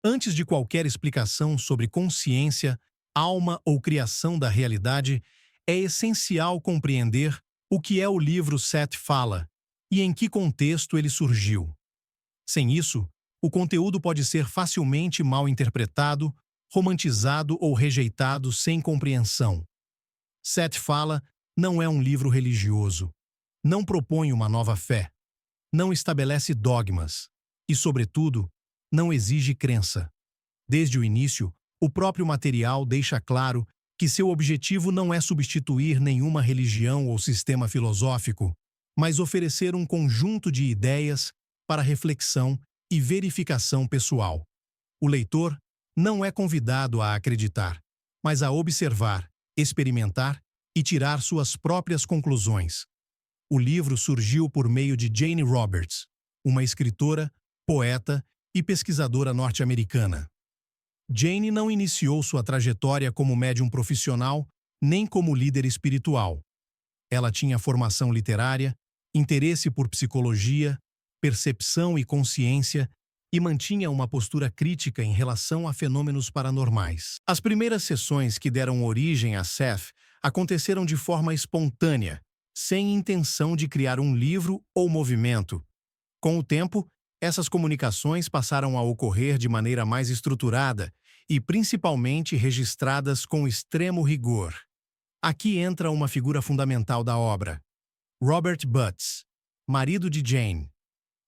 Antes de qualquer explicação sobre consciência, alma ou criação da realidade, é essencial compreender o que é o livro Seth Fala e em que contexto ele surgiu. Sem isso, o conteúdo pode ser facilmente mal interpretado, romantizado ou rejeitado sem compreensão. Seth Fala não é um livro religioso, não propõe uma nova fé, não estabelece dogmas e, sobretudo, não exige crença. Desde o início, o próprio material deixa claro que seu objetivo não é substituir nenhuma religião ou sistema filosófico, mas oferecer um conjunto de ideias para reflexão e verificação pessoal. O leitor não é convidado a acreditar, mas a observar, experimentar e tirar suas próprias conclusões. O livro surgiu por meio de Jane Roberts, uma escritora, poeta e pesquisadora norte-americana. Jane não iniciou sua trajetória como médium profissional nem como líder espiritual. Ela tinha formação literária, interesse por psicologia, percepção e consciência e mantinha uma postura crítica em relação a fenômenos paranormais. As primeiras sessões que deram origem a Seth aconteceram de forma espontânea, sem intenção de criar um livro ou movimento. Com o tempo, essas comunicações passaram a ocorrer de maneira mais estruturada e principalmente registradas com extremo rigor. Aqui entra uma figura fundamental da obra: Robert Butts, marido de Jane.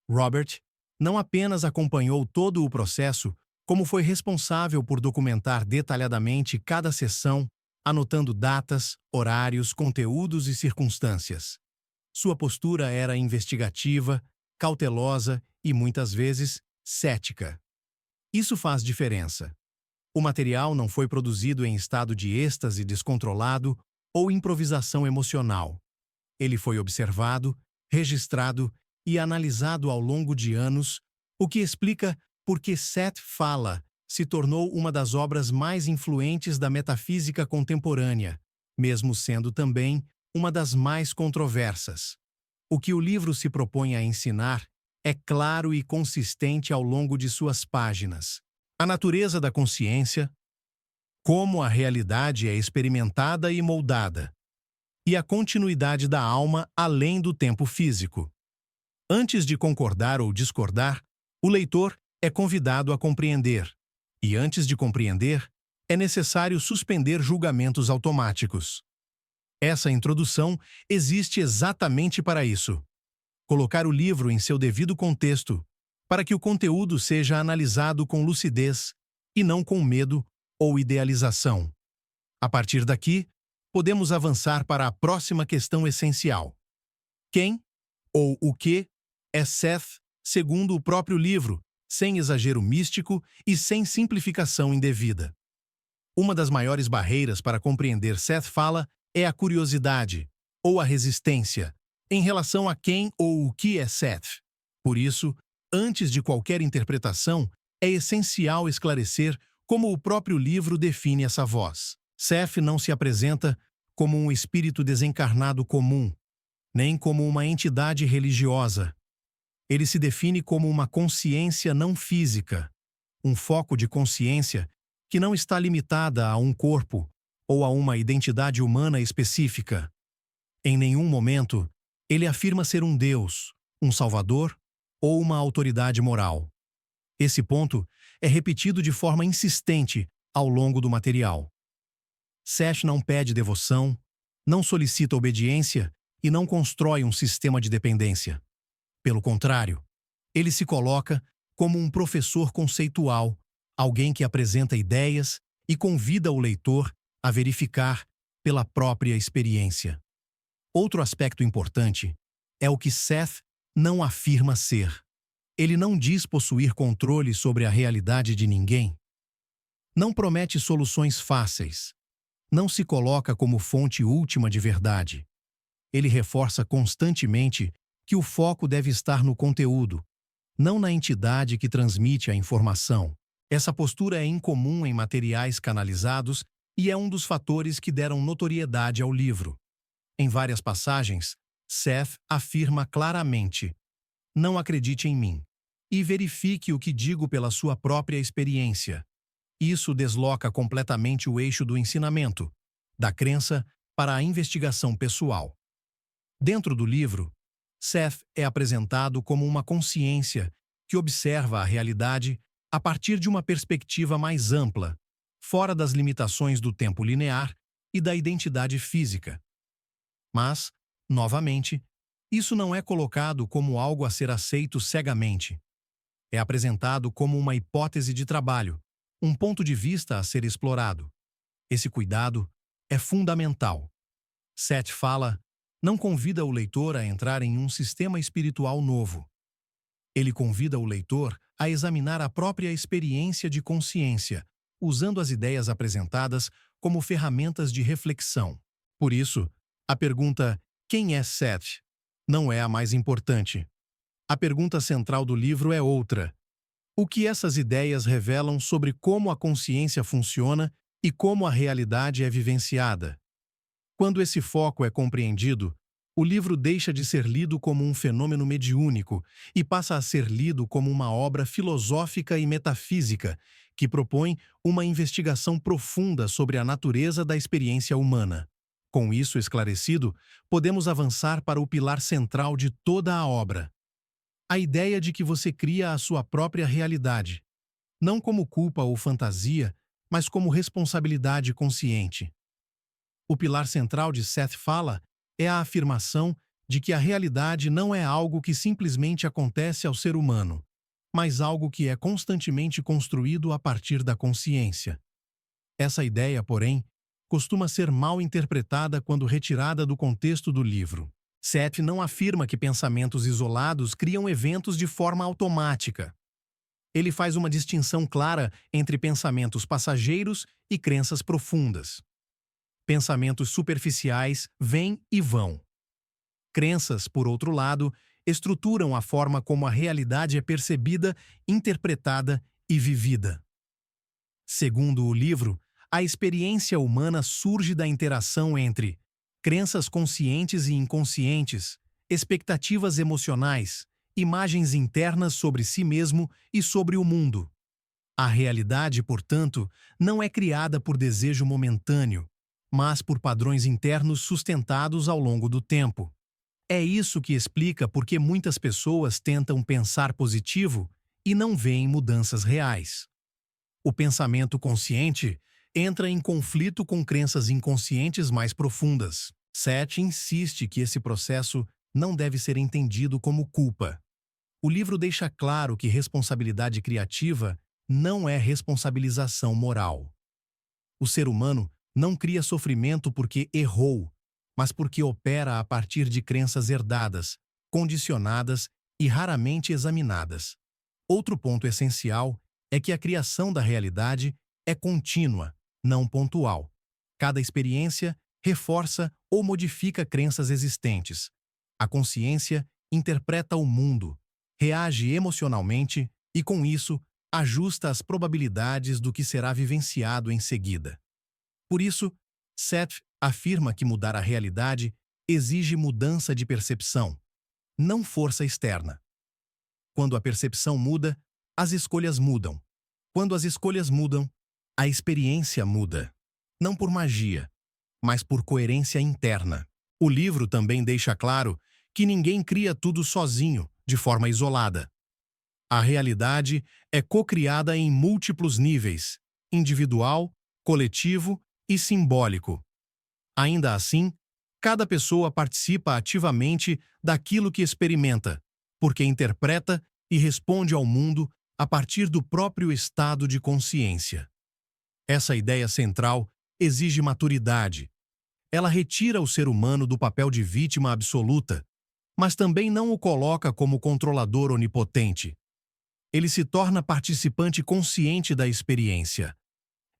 Robert não apenas acompanhou todo o processo, como foi responsável por documentar detalhadamente cada sessão, anotando datas, horários, conteúdos e circunstâncias. Sua postura era investigativa, cautelosa e, muitas vezes, cética. Isso faz diferença. O material não foi produzido em estado de êxtase descontrolado ou improvisação emocional. Ele foi observado, registrado e analisado ao longo de anos, o que explica por que Seth Fala se tornou uma das obras mais influentes da metafísica contemporânea, mesmo sendo também uma das mais controversas. O que o livro se propõe a ensinar é claro e consistente ao longo de suas páginas. A natureza da consciência, como a realidade é experimentada e moldada, e a continuidade da alma além do tempo físico. Antes de concordar ou discordar, o leitor é convidado a compreender, e antes de compreender, é necessário suspender julgamentos automáticos. Essa introdução existe exatamente para isso: colocar o livro em seu devido contexto, para que o conteúdo seja analisado com lucidez e não com medo ou idealização. A partir daqui, podemos avançar para a próxima questão essencial: quem, ou o que, é Seth, segundo o próprio livro, sem exagero místico e sem simplificação indevida. Uma das maiores barreiras para compreender Seth Fala é a curiosidade, ou a resistência, em relação a quem ou o que é Seth. Por isso, antes de qualquer interpretação, é essencial esclarecer como o próprio livro define essa voz. Seth não se apresenta como um espírito desencarnado comum, nem como uma entidade religiosa. Ele se define como uma consciência não física, um foco de consciência que não está limitada a um corpo ou a uma identidade humana específica. Em nenhum momento, ele afirma ser um Deus, um Salvador ou uma autoridade moral. Esse ponto é repetido de forma insistente ao longo do material. Seth não pede devoção, não solicita obediência e não constrói um sistema de dependência. Pelo contrário, ele se coloca como um professor conceitual, alguém que apresenta ideias e convida o leitor a verificar pela própria experiência. Outro aspecto importante é o que Seth não afirma ser. Ele não diz possuir controle sobre a realidade de ninguém. Não promete soluções fáceis. Não se coloca como fonte última de verdade. Ele reforça constantemente que o foco deve estar no conteúdo, não na entidade que transmite a informação. Essa postura é incomum em materiais canalizados e é um dos fatores que deram notoriedade ao livro. Em várias passagens, Seth afirma claramente: não acredite em mim. e verifique o que digo pela sua própria experiência. Isso desloca completamente o eixo do ensinamento, da crença para a investigação pessoal. Dentro do livro, Seth é apresentado como uma consciência que observa a realidade a partir de uma perspectiva mais ampla, fora das limitações do tempo linear e da identidade física. Mas, novamente, isso não é colocado como algo a ser aceito cegamente. É apresentado como uma hipótese de trabalho, um ponto de vista a ser explorado. Esse cuidado é fundamental. Seth fala, não convida o leitor a entrar em um sistema espiritual novo. Ele convida o leitor a examinar a própria experiência de consciência, usando as ideias apresentadas como ferramentas de reflexão. Por isso, a pergunta "Quem é Seth?" não é a mais importante. A pergunta central do livro é outra. O que essas ideias revelam sobre como a consciência funciona e como a realidade é vivenciada? Quando esse foco é compreendido, o livro deixa de ser lido como um fenômeno mediúnico e passa a ser lido como uma obra filosófica e metafísica que propõe uma investigação profunda sobre a natureza da experiência humana. Com isso esclarecido, podemos avançar para o pilar central de toda a obra. A ideia de que você cria a sua própria realidade, não como culpa ou fantasia, mas como responsabilidade consciente. O pilar central de Seth Fala é a afirmação de que a realidade não é algo que simplesmente acontece ao ser humano, mas algo que é constantemente construído a partir da consciência. Essa ideia, porém, costuma ser mal interpretada quando retirada do contexto do livro. Seth não afirma que pensamentos isolados criam eventos de forma automática. Ele faz uma distinção clara entre pensamentos passageiros e crenças profundas. Pensamentos superficiais vêm e vão. Crenças, por outro lado, estruturam a forma como a realidade é percebida, interpretada e vivida. Segundo o livro, a experiência humana surge da interação entre crenças conscientes e inconscientes, expectativas emocionais, imagens internas sobre si mesmo e sobre o mundo. A realidade, portanto, não é criada por desejo momentâneo, mas por padrões internos sustentados ao longo do tempo. É isso que explica por que muitas pessoas tentam pensar positivo e não veem mudanças reais. O pensamento consciente entra em conflito com crenças inconscientes mais profundas. Seth insiste que esse processo não deve ser entendido como culpa. O livro deixa claro que responsabilidade criativa não é responsabilização moral. O ser humano não cria sofrimento porque errou, mas porque opera a partir de crenças herdadas, condicionadas e raramente examinadas. Outro ponto essencial é que a criação da realidade é contínua, não pontual. Cada experiência reforça ou modifica crenças existentes. A consciência interpreta o mundo, reage emocionalmente e, com isso, ajusta as probabilidades do que será vivenciado em seguida. Por isso, Seth afirma que mudar a realidade exige mudança de percepção, não força externa. Quando a percepção muda, as escolhas mudam. Quando as escolhas mudam, a experiência muda. Não por magia, mas por coerência interna. O livro também deixa claro que ninguém cria tudo sozinho, de forma isolada. A realidade é co-criada em múltiplos níveis, individual, coletivo e simbólico. Ainda assim, cada pessoa participa ativamente daquilo que experimenta, porque interpreta e responde ao mundo a partir do próprio estado de consciência. Essa ideia central exige maturidade. Ela retira o ser humano do papel de vítima absoluta, mas também não o coloca como controlador onipotente. Ele se torna participante consciente da experiência.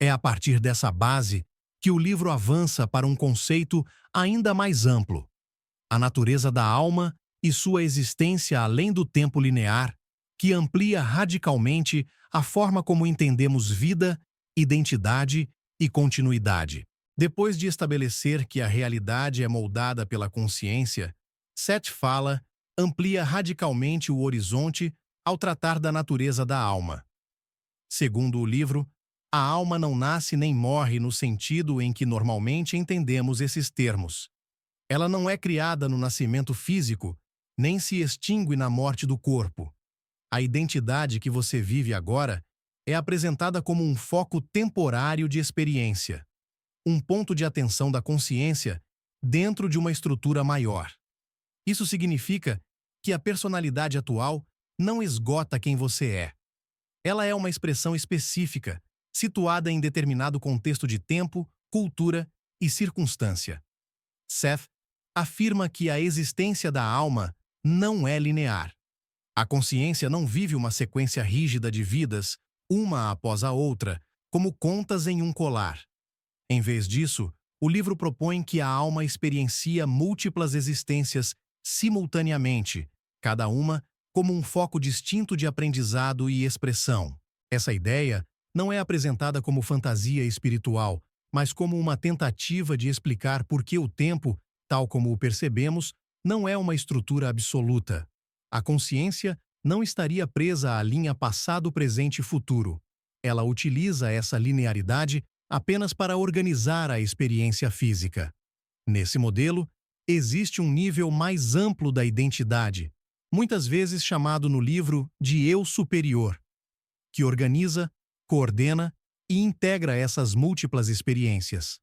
É a partir dessa base que o livro avança para um conceito ainda mais amplo: a natureza da alma e sua existência além do tempo linear, que amplia radicalmente a forma como entendemos vida, identidade e continuidade. Depois de estabelecer que a realidade é moldada pela consciência, Seth Fala amplia radicalmente o horizonte ao tratar da natureza da alma. Segundo o livro, a alma não nasce nem morre no sentido em que normalmente entendemos esses termos. Ela não é criada no nascimento físico, nem se extingue na morte do corpo. A identidade que você vive agora é apresentada como um foco temporário de experiência, um ponto de atenção da consciência dentro de uma estrutura maior. Isso significa que a personalidade atual não esgota quem você é. Ela é uma expressão específica, situada em determinado contexto de tempo, cultura e circunstância. Seth afirma que a existência da alma não é linear. A consciência não vive uma sequência rígida de vidas, uma após a outra, como contas em um colar. Em vez disso, o livro propõe que a alma experiencia múltiplas existências simultaneamente, cada uma como um foco distinto de aprendizado e expressão. Essa ideia não é apresentada como fantasia espiritual, mas como uma tentativa de explicar por que o tempo, tal como o percebemos, não é uma estrutura absoluta. A consciência não estaria presa à linha passado, presente e futuro. Ela utiliza essa linearidade apenas para organizar a experiência física. Nesse modelo, existe um nível mais amplo da identidade, muitas vezes chamado no livro de eu superior, que organiza, coordena e integra essas múltiplas experiências.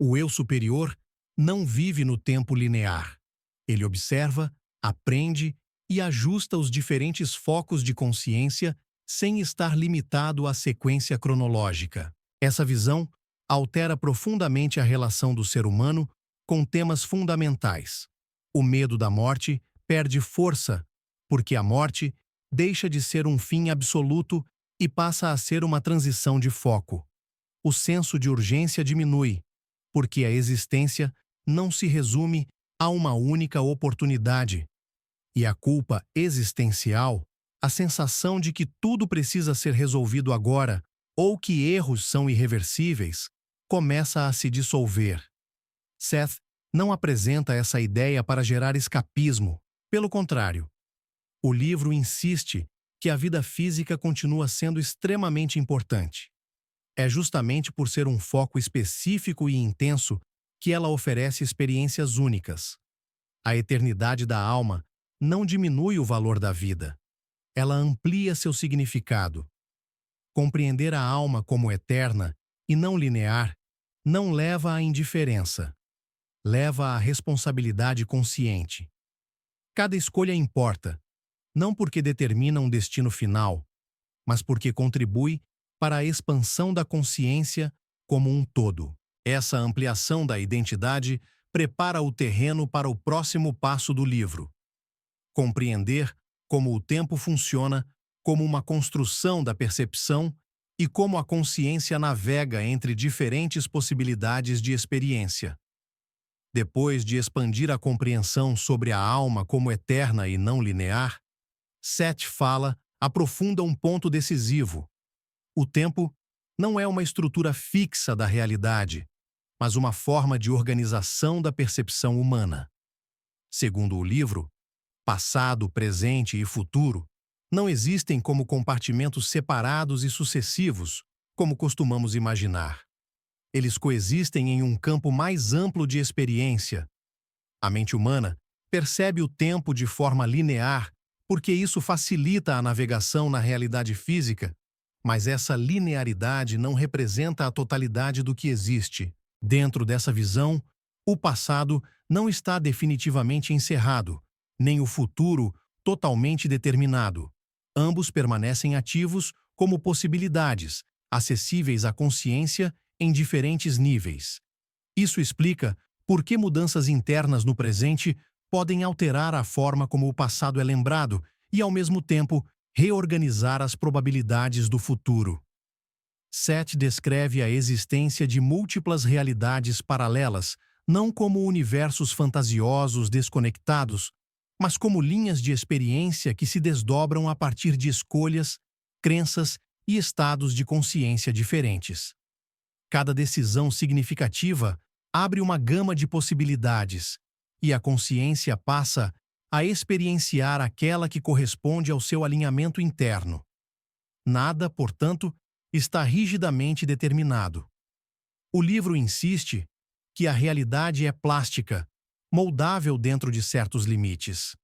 O eu superior não vive no tempo linear. Ele observa, aprende e ajusta os diferentes focos de consciência sem estar limitado à sequência cronológica. Essa visão altera profundamente a relação do ser humano com temas fundamentais. O medo da morte perde força, porque a morte deixa de ser um fim absoluto e passa a ser uma transição de foco. O senso de urgência diminui, porque a existência não se resume a uma única oportunidade. E a culpa existencial, a sensação de que tudo precisa ser resolvido agora ou que erros são irreversíveis, começa a se dissolver. Seth não apresenta essa ideia para gerar escapismo. Pelo contrário, o livro insiste que a vida física continua sendo extremamente importante. É justamente por ser um foco específico e intenso que ela oferece experiências únicas. A eternidade da alma não diminui o valor da vida. Ela amplia seu significado. Compreender a alma como eterna e não linear não leva à indiferença. Leva à responsabilidade consciente. Cada escolha importa, não porque determina um destino final, mas porque contribui para a expansão da consciência como um todo. Essa ampliação da identidade prepara o terreno para o próximo passo do livro. Compreender como o tempo funciona como uma construção da percepção e como a consciência navega entre diferentes possibilidades de experiência. Depois de expandir a compreensão sobre a alma como eterna e não linear, Seth aprofunda um ponto decisivo. O tempo não é uma estrutura fixa da realidade, mas uma forma de organização da percepção humana. Segundo o livro, passado, presente e futuro não existem como compartimentos separados e sucessivos, como costumamos imaginar. Eles coexistem em um campo mais amplo de experiência. A mente humana percebe o tempo de forma linear porque isso facilita a navegação na realidade física, mas essa linearidade não representa a totalidade do que existe. Dentro dessa visão, o passado não está definitivamente encerrado, nem o futuro totalmente determinado. Ambos permanecem ativos como possibilidades, acessíveis à consciência em diferentes níveis. Isso explica por que mudanças internas no presente podem alterar a forma como o passado é lembrado e, ao mesmo tempo, reorganizar as probabilidades do futuro. Seth descreve a existência de múltiplas realidades paralelas, não como universos fantasiosos desconectados, mas como linhas de experiência que se desdobram a partir de escolhas, crenças e estados de consciência diferentes. Cada decisão significativa abre uma gama de possibilidades, e a consciência passa a experienciar aquela que corresponde ao seu alinhamento interno. Nada, portanto, está rigidamente determinado. O livro insiste que a realidade é plástica, moldável dentro de certos limites.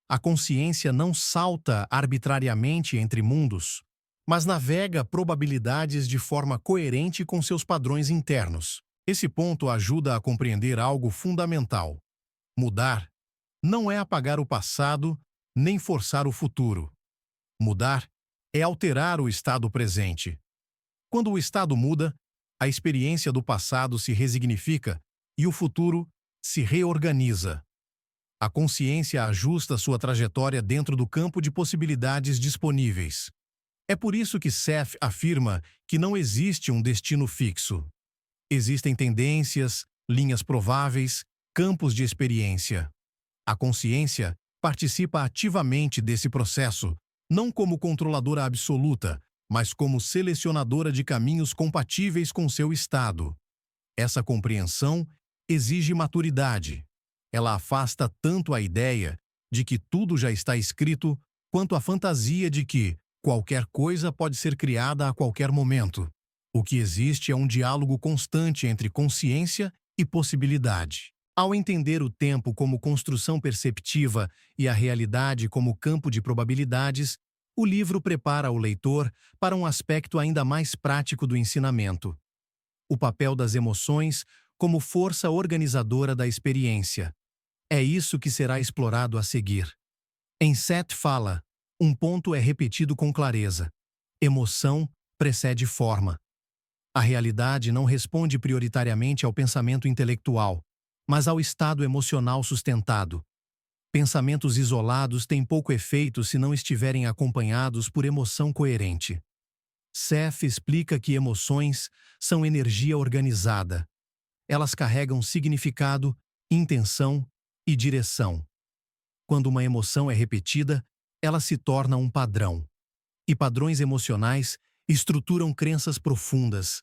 A consciência não salta arbitrariamente entre mundos, mas navega probabilidades de forma coerente com seus padrões internos. Esse ponto ajuda a compreender algo fundamental. Mudar não é apagar o passado, nem forçar o futuro. Mudar é alterar o estado presente. Quando o estado muda, a experiência do passado se resignifica e o futuro se reorganiza. A consciência ajusta sua trajetória dentro do campo de possibilidades disponíveis. É por isso que Seth afirma que não existe um destino fixo. Existem tendências, linhas prováveis, campos de experiência. A consciência participa ativamente desse processo, não como controladora absoluta, mas como selecionadora de caminhos compatíveis com seu estado. Essa compreensão exige maturidade. Ela afasta tanto a ideia de que tudo já está escrito, quanto a fantasia de que qualquer coisa pode ser criada a qualquer momento. O que existe é um diálogo constante entre consciência e possibilidade. Ao entender o tempo como construção perceptiva e a realidade como campo de probabilidades, o livro prepara o leitor para um aspecto ainda mais prático do ensinamento: o papel das emoções como força organizadora da experiência. É isso que será explorado a seguir. Em Seth Fala, um ponto é repetido com clareza: emoção precede forma. A realidade não responde prioritariamente ao pensamento intelectual, mas ao estado emocional sustentado. Pensamentos isolados têm pouco efeito se não estiverem acompanhados por emoção coerente. Seth explica que emoções são energia organizada. Elas carregam significado, intenção e direção. Quando uma emoção é repetida, ela se torna um padrão. E padrões emocionais estruturam crenças profundas,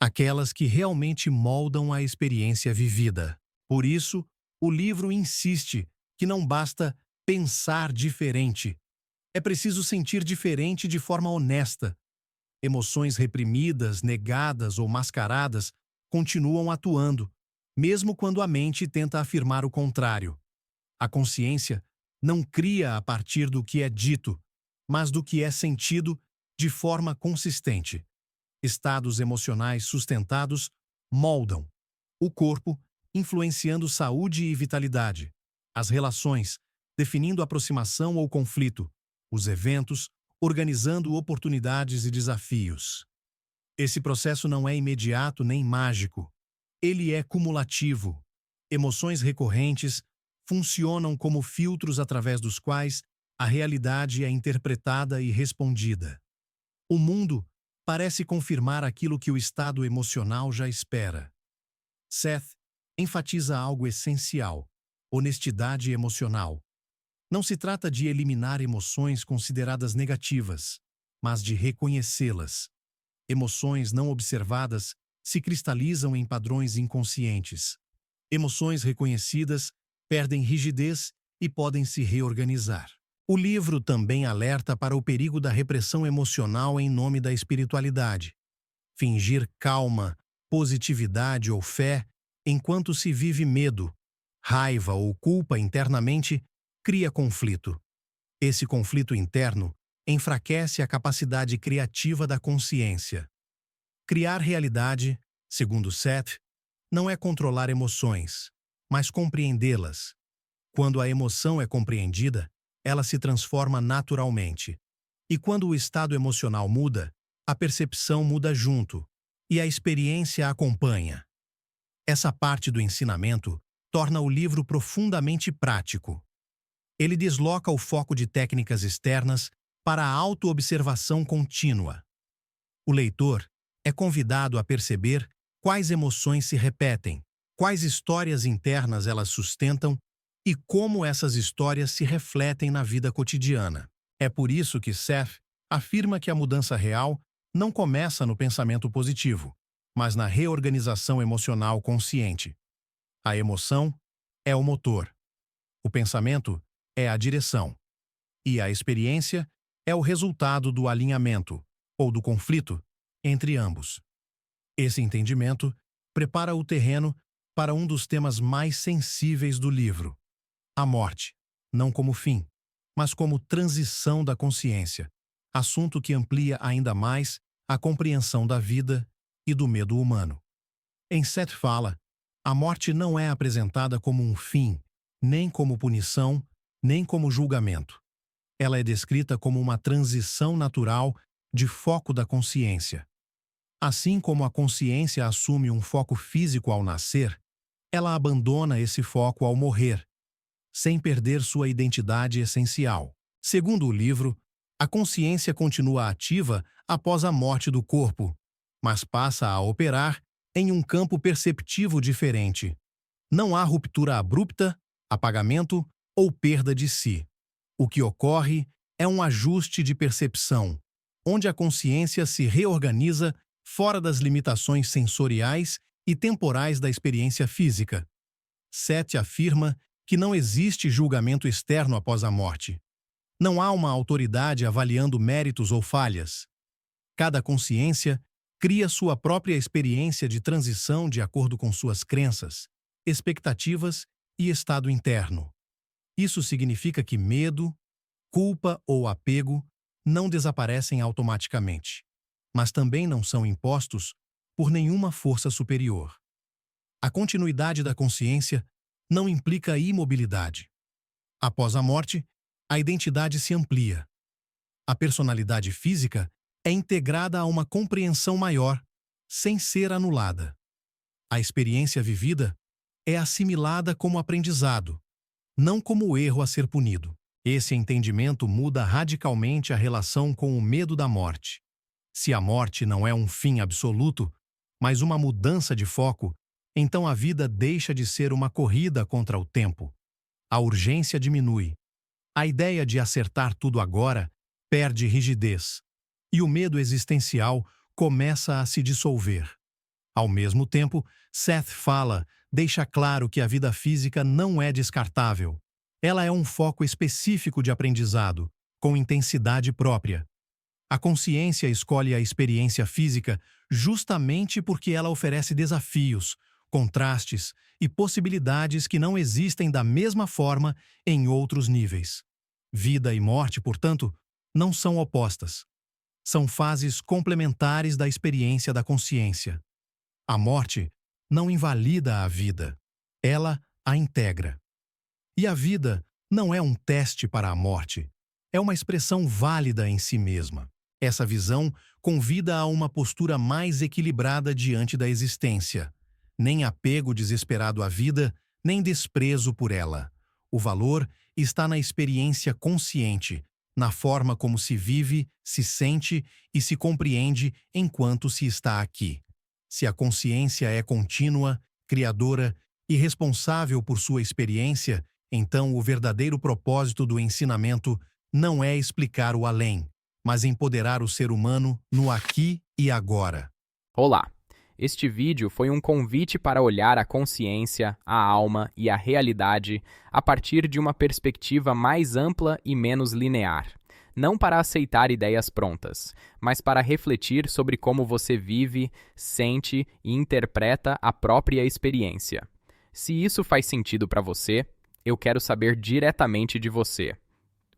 aquelas que realmente moldam a experiência vivida. Por isso, o livro insiste que não basta pensar diferente. É preciso sentir diferente de forma honesta. Emoções reprimidas, negadas ou mascaradas continuam atuando, mesmo quando a mente tenta afirmar o contrário. A consciência não cria a partir do que é dito, mas do que é sentido de forma consistente. Estados emocionais sustentados moldam o corpo, influenciando saúde e vitalidade, as relações, definindo aproximação ou conflito, os eventos, organizando oportunidades e desafios. Esse processo não é imediato nem mágico. Ele é cumulativo. Emoções recorrentes funcionam como filtros através dos quais a realidade é interpretada e respondida. O mundo parece confirmar aquilo que o estado emocional já espera. Seth enfatiza algo essencial: honestidade emocional. Não se trata de eliminar emoções consideradas negativas, mas de reconhecê-las. Emoções não observadas se cristalizam em padrões inconscientes. Emoções reconhecidas perdem rigidez e podem se reorganizar. O livro também alerta para o perigo da repressão emocional em nome da espiritualidade. Fingir calma, positividade ou fé enquanto se vive medo, raiva ou culpa internamente cria conflito. Esse conflito interno enfraquece a capacidade criativa da consciência. Criar realidade, segundo Seth, não é controlar emoções, mas compreendê-las. Quando a emoção é compreendida, ela se transforma naturalmente. E quando o estado emocional muda, a percepção muda junto, e a experiência acompanha. Essa parte do ensinamento torna o livro profundamente prático. Ele desloca o foco de técnicas externas para a autoobservação contínua. O leitor é convidado a perceber quais emoções se repetem, quais histórias internas elas sustentam e como essas histórias se refletem na vida cotidiana. É por isso que Seth afirma que a mudança real não começa no pensamento positivo, mas na reorganização emocional consciente. A emoção é o motor. O pensamento é a direção, e a experiência é o resultado do alinhamento, ou do conflito, entre ambos. Esse entendimento prepara o terreno para um dos temas mais sensíveis do livro: a morte, não como fim, mas como transição da consciência, assunto que amplia ainda mais a compreensão da vida e do medo humano. Em Seth fala, a morte não é apresentada como um fim, nem como punição, nem como julgamento. Ela é descrita como uma transição natural de foco da consciência. Assim como a consciência assume um foco físico ao nascer, ela abandona esse foco ao morrer, sem perder sua identidade essencial. Segundo o livro, a consciência continua ativa após a morte do corpo, mas passa a operar em um campo perceptivo diferente. Não há ruptura abrupta, apagamento ou perda de si. O que ocorre é um ajuste de percepção, onde a consciência se reorganiza fora das limitações sensoriais e temporais da experiência física. Seth afirma que não existe julgamento externo após a morte. Não há uma autoridade avaliando méritos ou falhas. Cada consciência cria sua própria experiência de transição de acordo com suas crenças, expectativas e estado interno. Isso significa que medo, culpa ou apego não desaparecem automaticamente, mas também não são impostos por nenhuma força superior. A continuidade da consciência não implica imobilidade. Após a morte, a identidade se amplia. A personalidade física é integrada a uma compreensão maior, sem ser anulada. A experiência vivida é assimilada como aprendizado, não como erro a ser punido. Esse entendimento muda radicalmente a relação com o medo da morte. Se a morte não é um fim absoluto, mas uma mudança de foco, então a vida deixa de ser uma corrida contra o tempo. A urgência diminui. A ideia de acertar tudo agora perde rigidez, e o medo existencial começa a se dissolver. Ao mesmo tempo, Seth fala, deixa claro que a vida física não é descartável. Ela é um foco específico de aprendizado, com intensidade própria. A consciência escolhe a experiência física justamente porque ela oferece desafios, contrastes e possibilidades que não existem da mesma forma em outros níveis. Vida e morte, portanto, não são opostas. São fases complementares da experiência da consciência. A morte não invalida a vida, ela a integra. E a vida não é um teste para a morte, é uma expressão válida em si mesma. Essa visão convida a uma postura mais equilibrada diante da existência. Nem apego desesperado à vida, nem desprezo por ela. O valor está na experiência consciente, na forma como se vive, se sente e se compreende enquanto se está aqui. Se a consciência é contínua, criadora e responsável por sua experiência, então o verdadeiro propósito do ensinamento não é explicar o além, mas empoderar o ser humano no aqui e agora. Olá! Este vídeo foi um convite para olhar a consciência, a alma e a realidade a partir de uma perspectiva mais ampla e menos linear. Não para aceitar ideias prontas, mas para refletir sobre como você vive, sente e interpreta a própria experiência. Se isso faz sentido para você, eu quero saber diretamente de você.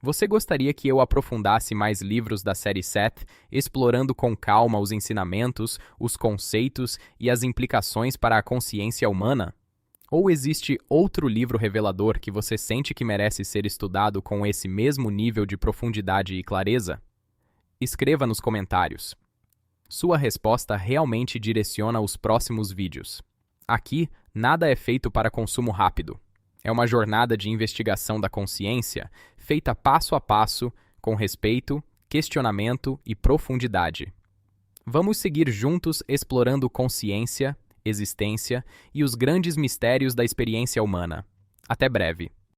Você gostaria que eu aprofundasse mais livros da série Seth, explorando com calma os ensinamentos, os conceitos e as implicações para a consciência humana? Ou existe outro livro revelador que você sente que merece ser estudado com esse mesmo nível de profundidade e clareza? Escreva nos comentários. Sua resposta realmente direciona os próximos vídeos. Aqui, nada é feito para consumo rápido. É uma jornada de investigação da consciência, feita passo a passo, com respeito, questionamento e profundidade. Vamos seguir juntos explorando consciência, existência e os grandes mistérios da experiência humana. Até breve!